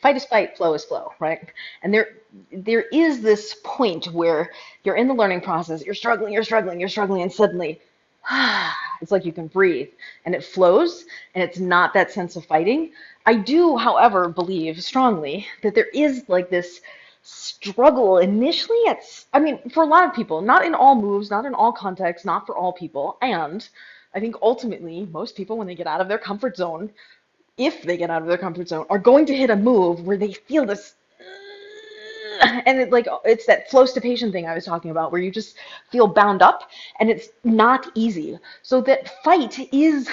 fight is fight, flow is flow, right? And there is this point where you're in the learning process, you're struggling, you're struggling, you're struggling, and suddenly it's like you can breathe and it flows and it's not that sense of fighting. I do, however, believe strongly that there is like this struggle initially. I mean, for a lot of people, not in all moves, not in all contexts, not for all people. And I think ultimately, most people, when they get out of their comfort zone, if they get out of their comfort zone, are going to hit a move where they feel this, and it's that flow stipation thing I was talking about, where you just feel bound up, and it's not easy. So that fight is,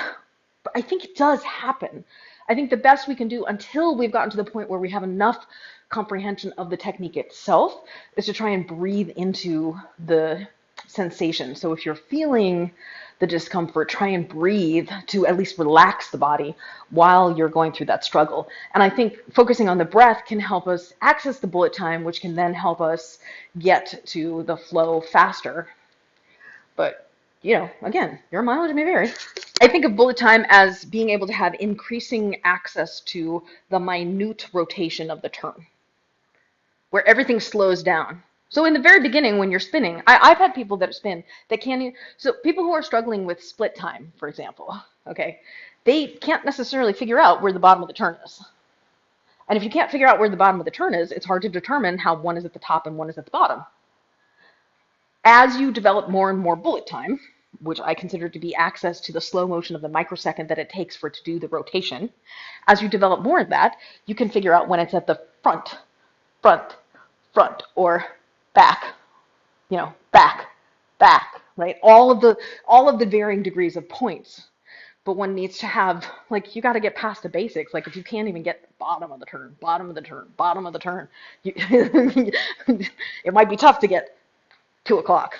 I think it does happen. I think the best we can do until we've gotten to the point where we have enough comprehension of the technique itself is to try and breathe into the sensation. So if you're feeling the discomfort, try and breathe to at least relax the body while you're going through that struggle. And I think focusing on the breath can help us access the bullet time, which can then help us get to the flow faster. But, again, your mileage may vary. I think of bullet time as being able to have increasing access to the minute rotation of the turn, where everything slows down. So in the very beginning, when you're spinning, I've had people that spin that can't even, so people who are struggling with split time, for example, okay, they can't necessarily figure out where the bottom of the turn is. And if you can't figure out where the bottom of the turn is, it's hard to determine how one is at the top and one is at the bottom. As you develop more and more bullet time, which I consider to be access to the slow motion of the microsecond that it takes for it to do the rotation, as you develop more of that, you can figure out when it's at the front, front, front, or back, back, back, right? All of the varying degrees of points. But one needs to have, like, you got to get past the basics. Like, if you can't even get bottom of the turn, bottom of the turn, bottom of the turn, it might be tough to get 2 o'clock.